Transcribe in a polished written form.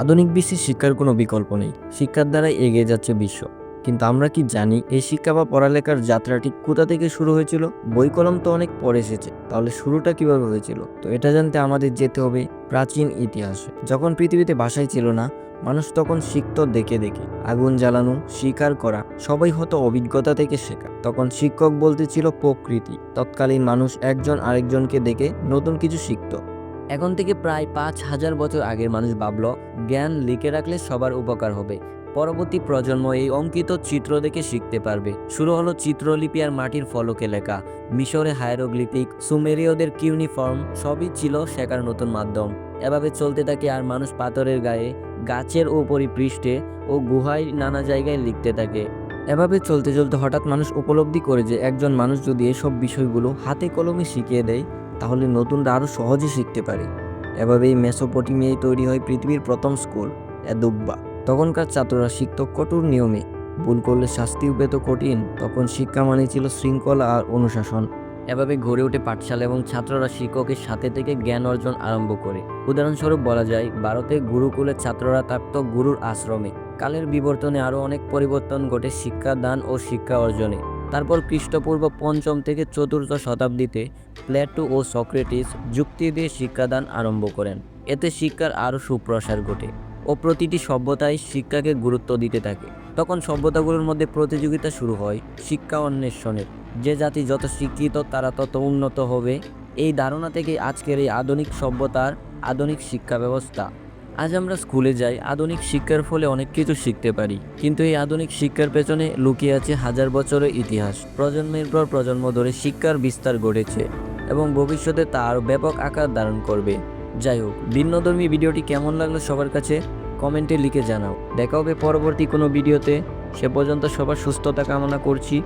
আধুনিক বিশ্বে শিক্ষার কোনো বিকল্প নেই। শিক্ষার দ্বারাই এগিয়ে যাচ্ছে বিশ্ব। কিন্তু আমরা কি জানি এই শিক্ষা বা পড়ালেখার যাত্রাটি কোথা থেকে শুরু হয়েছিল? বই কলম তো অনেক পরে এসেছে, তাহলে শুরুটা কিভাবে হয়েছিল? তো এটা জানতে আমাদের যেতে হবে প্রাচীন ইতিহাসে। যখন পৃথিবীতে ভাষাই ছিল না, মানুষ তখন শিখত দেখে দেখে। আগুন জ্বালানো, শিকার করা, সবাই হতো অভিজ্ঞতা থেকে শেখা। তখন শিক্ষক বলতে ছিল প্রকৃতি। তৎকালীন মানুষ একজন আরেকজনকে দেখে নতুন কিছু শিখত। এখন থেকে প্রায় 5,000 বছর আগের মানুষ ভাবল জ্ঞান লিখে রাখলে সবার উপকার হবে। পরবর্তী প্রজন্ম এই অঙ্কিত চিত্র দেখে শিখতে পারবে। শুরু হলো চিত্রলিপি আর মাটির ফলকে লেখা। মিশরে হায়ারোগ্লিফিক, সুমেরীয়দের কিউনিফর্ম, সবই ছিল শেখার নতুন মাধ্যম। এভাবে চলতে থাকে আর মানুষ পাথরের গায়ে, গাছের উপরি পৃষ্ঠে ও গুহায় নানা জায়গায় লিখতে থাকে। এভাবে চলতে চলতে হঠাৎ মানুষ উপলব্ধি করে যে একজন মানুষ যদি এসব বিষয়গুলো হাতে কলমে শিখিয়ে দেয়, তাহলে নতুনরা আরও সহজে শিখতে পারে। এভাবেই মেসোপটেমিয়ায় তৈরি হয় পৃথিবীর প্রথম স্কুল, এদুব্বা। তখনকার ছাত্ররা শিখত কঠোর নিয়মে। ভুল করলে শাস্তিও পেত কঠিন। তখন শিক্ষা মানে ছিল শৃঙ্খলা আর অনুশাসন। এভাবে গড়ে ওঠে পাঠশালা এবং ছাত্ররা শিক্ষকের সাথে থেকে জ্ঞান অর্জন আরম্ভ করে। উদাহরণস্বরূপ বলা যায়, ভারতে গুরুকুলের ছাত্ররা থাকত গুরুর আশ্রমে। কালের বিবর্তনে আরও অনেক পরিবর্তন ঘটে শিক্ষাদান ও শিক্ষা অর্জনে। তারপর খ্রিস্টপূর্ব 5ম থেকে 4র্থ শতাব্দীতে প্লেটো ও সক্রেটিস যুক্তি দিয়ে শিক্ষাদান আরম্ভ করেন। এতে শিক্ষার আরও সুপ্রসার ঘটে ও প্রতিটি সভ্যতায় শিক্ষাকে গুরুত্ব দিতে থাকে। তখন সভ্যতাগুলোর মধ্যে প্রতিযোগিতা শুরু হয় শিক্ষা অন্বেষণের। যে জাতি যত শিক্ষিত তারা তত উন্নত হবে। এই ধারণা থেকে আজকের এই আধুনিক সভ্যতার আধুনিক শিক্ষা ব্যবস্থা। আজ আমরা স্কুলে যাই, আধুনিক শিক্ষার ফলে অনেক কিছু শিখতে পারি, কিন্তু এই আধুনিক শিক্ষার পেছনে লুকিয়ে আছে হাজার বছরের ইতিহাস। প্রজন্মের পর প্রজন্ম ধরে শিক্ষার বিস্তার ঘটেছে এবং ভবিষ্যতে তা আরও ব্যাপক আকার ধারণ করবে। যাই হোক, ভিন্নধর্মী ভিডিওটি কেমন লাগলো সবার কাছে কমেন্টে লিখে জানাও। দেখা হবে পরবর্তী কোনো ভিডিওতে। সে পর্যন্ত সবার সুস্থতা কামনা করছি।